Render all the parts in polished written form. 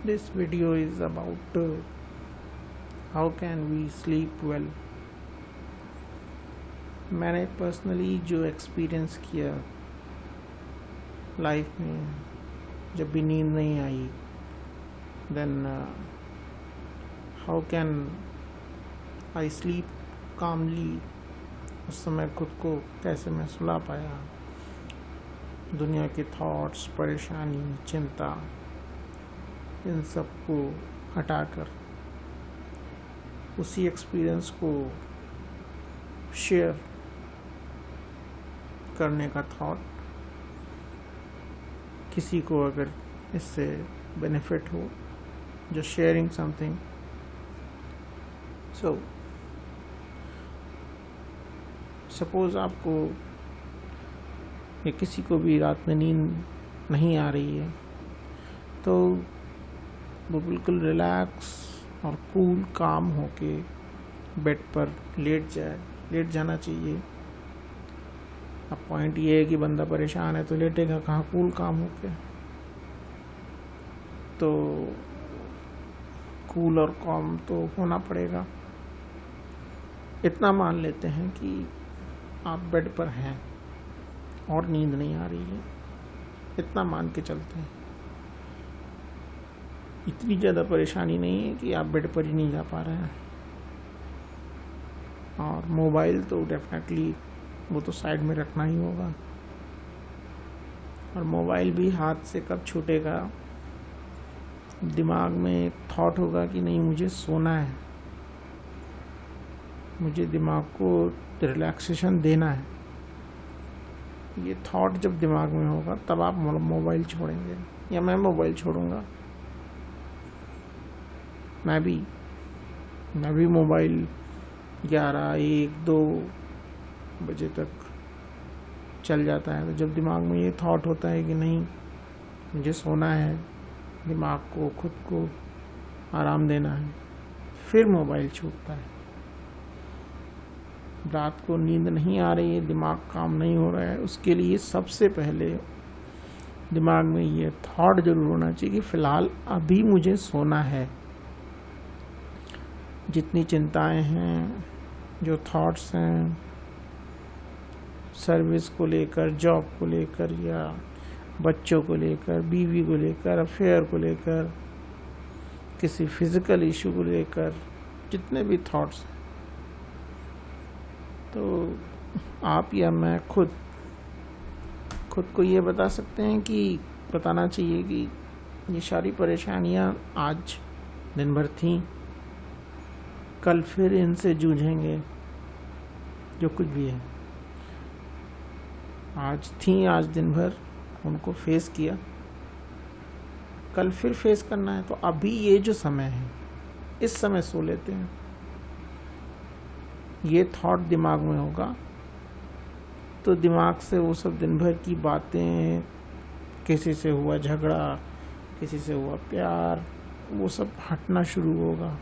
This video is about how can we sleep well. मैंने personally जो experience किया life में, जब भी नींद नहीं आई, then how can I sleep calmly, उस समय खुद को कैसे मैं सुला पाया। दुनिया के थॉट्स, परेशानी, चिंता, इन सब को हटाकर उसी एक्सपीरियंस को शेयर करने का थॉट, किसी को अगर इससे बेनिफिट हो, just sharing something. So suppose आपको या किसी को भी रात में नींद नहीं आ रही है, तो वो बिल्कुल रिलैक्स और कूल काम होके बेड पर लेट जाना चाहिए। अब पॉइंट ये है कि बंदा परेशान है तो लेटेगा कहाँ कूल काम होके। तो कूल और काम तो होना पड़ेगा। इतना मान लेते हैं कि आप बेड पर हैं और नींद नहीं आ रही है, इतना मान के चलते हैं। इतनी ज़्यादा परेशानी नहीं है कि आप बेड पर ही नहीं जा पा रहे हैं। और मोबाइल तो डेफिनेटली वो तो साइड में रखना ही होगा। और मोबाइल भी हाथ से कब छूटेगा, दिमाग में एक थॉट होगा कि नहीं मुझे सोना है, मुझे दिमाग को रिलैक्सेशन देना है। ये थॉट जब दिमाग में होगा तब आप मोबाइल छोड़ेंगे, या मैं मोबाइल छोड़ूंगा। मैं भी मोबाइल 11, 1, 2 बजे तक चल जाता है। तो जब दिमाग में ये थॉट होता है कि नहीं मुझे सोना है, दिमाग को, खुद को आराम देना है, फिर मोबाइल छूटता है। रात को नींद नहीं आ रही है, दिमाग काम नहीं हो रहा है, उसके लिए सबसे पहले दिमाग में ये थॉट जरूर होना चाहिए कि फ़िलहाल अभी मुझे सोना है। जितनी चिंताएं हैं, जो थॉट्स हैं, सर्विस को लेकर, जॉब को लेकर, या बच्चों को लेकर, बीवी को लेकर, अफेयर को लेकर, किसी फिजिकल इशू को लेकर, जितने भी थॉट्स हैं, तो आप या मैं खुद को ये बता सकते हैं कि बताना चाहिए कि ये सारी परेशानियां आज दिन भर थीं, कल फिर इनसे जूझेंगे। जो कुछ भी है आज थी, आज दिन भर उनको फेस किया, कल फिर फेस करना है। तो अभी ये जो समय है, इस समय सो लेते हैं। ये थॉट दिमाग में होगा तो दिमाग से वो सब दिन भर की बातें, किसी से हुआ झगड़ा, किसी से हुआ प्यार, वो सब हटना शुरू होगा।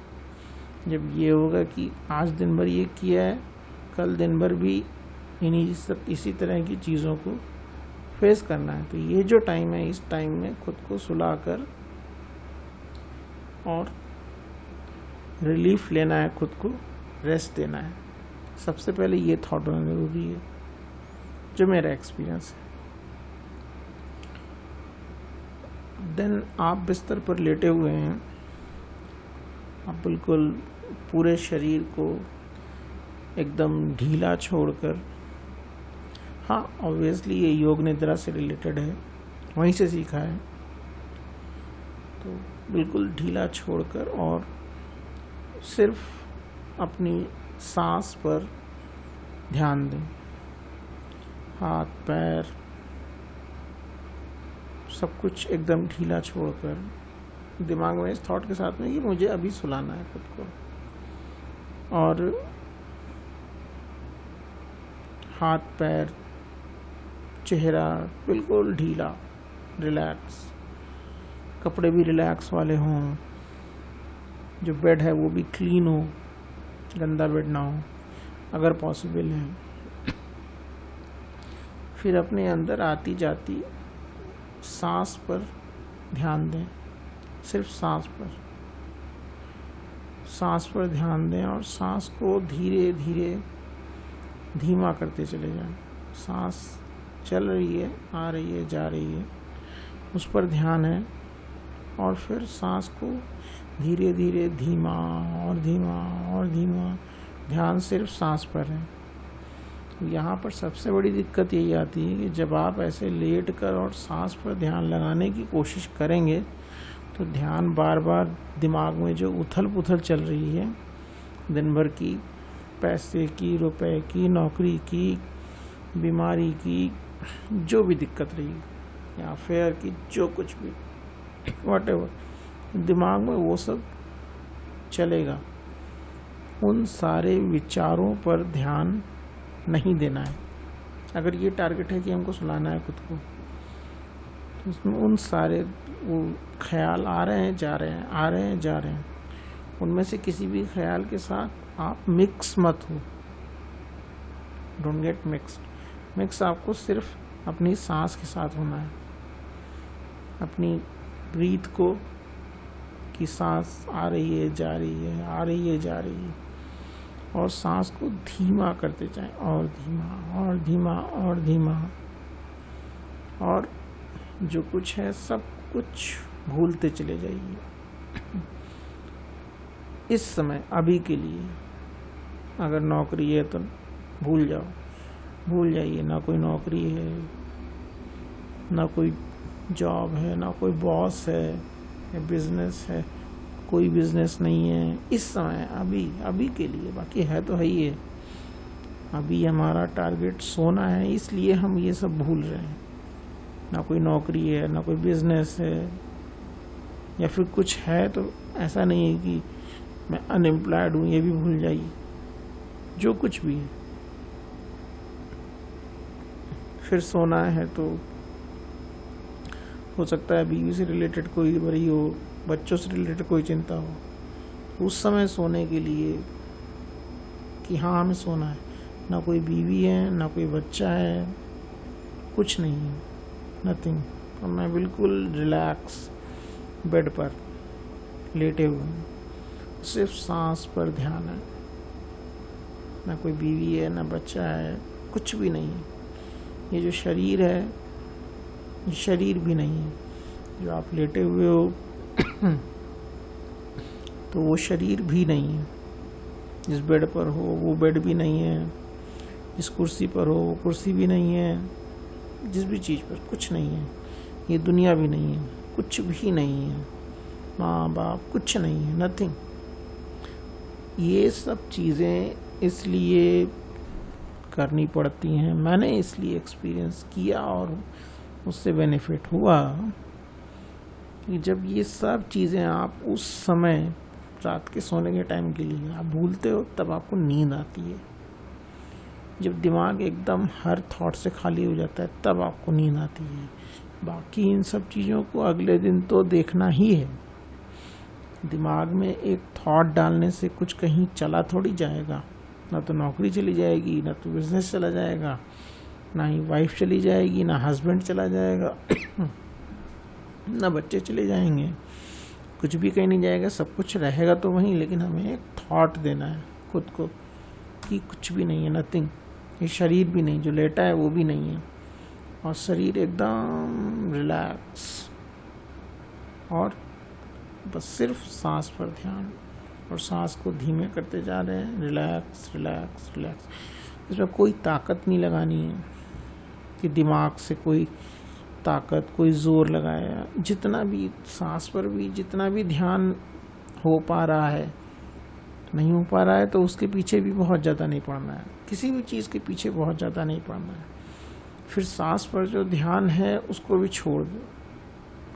जब ये होगा कि आज दिन भर ये किया है, कल दिन भर भी इसी तरह की चीज़ों को फेस करना है, तो ये जो टाइम है, इस टाइम में खुद को सुलाकर और रिलीफ लेना है, खुद को रेस्ट देना है। सबसे पहले ये थॉट होना ज़रूरी है, जो मेरा एक्सपीरियंस है। देन आप बिस्तर पर लेटे हुए हैं, आप बिल्कुल पूरे शरीर को एकदम ढीला छोड़कर, हाँ ऑब्वियसली ये योग निद्रा से रिलेटेड है, वहीं से सीखा है, तो बिल्कुल ढीला छोड़कर और सिर्फ अपनी सांस पर ध्यान दें। हाथ पैर सब कुछ एकदम ढीला छोड़कर, दिमाग में इस थॉट के साथ में कि मुझे अभी सुलाना है खुद को, और हाथ पैर, चेहरा बिल्कुल ढीला, रिलैक्स, कपड़े भी रिलैक्स वाले हों, जो बेड है वो भी क्लीन हो, गंदा बेड ना हो अगर पॉसिबल है। फिर अपने अंदर आती जाती सांस पर ध्यान दें। सिर्फ सांस पर ध्यान दें और सांस को धीरे धीरे धीमा करते चले जाएं। सांस चल रही है, आ रही है, जा रही है, उस पर ध्यान है, और फिर सांस को धीरे धीरे धीमा और धीमा और धीमा, ध्यान सिर्फ सांस पर है। यहाँ पर सबसे बड़ी दिक्कत यही आती है कि जब आप ऐसे लेट कर और सांस पर ध्यान लगाने की कोशिश करेंगे तो ध्यान बार बार दिमाग में जो उथल पुथल चल रही है दिन भर की, पैसे की, रुपए की, नौकरी की, बीमारी की, जो भी दिक्कत रही या फेयर की, जो कुछ भी व्हाटएवर दिमाग में वो सब चलेगा, उन सारे विचारों पर ध्यान नहीं देना है। अगर ये टारगेट है कि हमको सुनाना है खुद को, तो उसमें उन सारे वो ख्याल आ रहे हैं, जा रहे हैं, आ रहे हैं, जा रहे हैं, उनमें से किसी भी ख्याल के साथ आप मिक्स मत हो। डोंट गेट मिक्स आपको सिर्फ अपनी सांस के साथ होना है, अपनी ब्रीथ को, कि सांस आ रही है, जा रही है, आ रही है, जा रही है, और सांस को धीमा करते जाएं, और धीमा और धीमा और धीमा, और जो कुछ है सब कुछ भूलते चले जाइए। इस समय अभी के लिए अगर नौकरी है तो भूल जाइए, ना कोई नौकरी है, ना कोई जॉब है, ना कोई बॉस है, बिजनेस है, कोई बिजनेस नहीं है इस समय, अभी के लिए। बाकी है तो है ही है, अभी हमारा टारगेट सोना है, इसलिए हम ये सब भूल रहे हैं। ना कोई नौकरी है, ना कोई बिजनेस है, या फिर कुछ है तो ऐसा नहीं है कि मैं अनएम्प्लॉयड हूँ, ये भी भूल जाइए। जो कुछ भी है, फिर सोना है तो हो सकता है बीवी से रिलेटेड कोई वरी हो, बच्चों से रिलेटेड कोई चिंता हो, उस समय सोने के लिए कि हाँ हमें सोना है। ना कोई बीवी है, ना कोई बच्चा है, कुछ नहीं है, नथिंग। और मैं बिल्कुल रिलैक्स बेड पर लेटे हुए हूँ, सिर्फ सांस पर ध्यान है। ना कोई बीवी है, ना बच्चा है, कुछ भी नहीं है। ये जो शरीर है, ये शरीर भी नहीं है। जो आप लेटे हुए हो तो वो शरीर भी नहीं है। जिस बेड पर हो वो बेड भी नहीं है, जिस कुर्सी पर हो वो कुर्सी भी नहीं है, जिस भी चीज़ पर कुछ नहीं है। ये दुनिया भी नहीं है, कुछ भी नहीं है, माँ बाप कुछ नहीं है, नथिंग। ये सब चीज़ें इसलिए करनी पड़ती हैं, मैंने इसलिए एक्सपीरियंस किया और उससे बेनिफिट हुआ कि जब ये सब चीज़ें आप उस समय रात के सोने के टाइम के लिए आप भूलते हो, तब आपको नींद आती है। जब दिमाग एकदम हर थॉट से खाली हो जाता है, तब आपको नींद आती है। बाकी इन सब चीज़ों को अगले दिन तो देखना ही है। दिमाग में एक थॉट डालने से कुछ कहीं चला थोड़ी जाएगा। ना तो नौकरी चली जाएगी, ना तो बिजनेस चला जाएगा, ना ही वाइफ चली जाएगी, ना हस्बैंड चला जाएगा ना बच्चे चले जाएंगे, कुछ भी कहीं नहीं जाएगा। सब कुछ रहेगा तो वहीं, लेकिन हमें एक थॉट देना है खुद को कि कुछ भी नहीं है, नथिंग। ये शरीर भी नहीं, जो लेटा है वो भी नहीं है, और शरीर एकदम रिलैक्स, और बस सिर्फ सांस पर ध्यान, और सांस को धीमे करते जा रहे हैं। Relax relax relax. इसमें कोई ताकत नहीं लगानी है कि दिमाग से कोई ताकत, कोई जोर लगाया। जितना भी सांस पर भी जितना भी ध्यान हो पा रहा है, नहीं हो पा रहा है तो उसके पीछे भी बहुत ज़्यादा नहीं पड़ना है। किसी भी चीज़ के पीछे बहुत ज़्यादा नहीं पड़ना है। फिर सांस पर जो ध्यान है उसको भी छोड़ दो,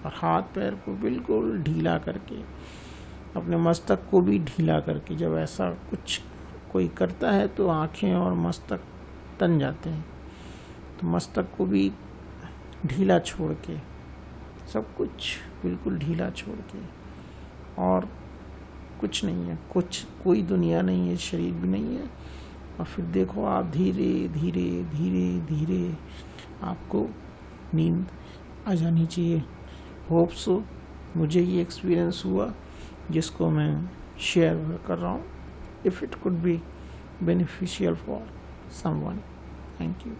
और हाथ पैर को बिल्कुल ढीला करके, अपने मस्तक को भी ढीला करके। जब ऐसा कुछ कोई करता है तो आँखें और मस्तक तन जाते हैं, तो मस्तक को भी ढीला छोड़ के, सब कुछ बिल्कुल ढीला छोड़ के, और कुछ नहीं है, कोई दुनिया नहीं है, शरीर भी नहीं है। और फिर देखो आप धीरे धीरे धीरे धीरे आपको नींद आ जानी चाहिए। होप सो मुझे ये एक्सपीरियंस हुआ जिसको मैं शेयर कर रहा हूँ. If it could be beneficial for someone. Thank you.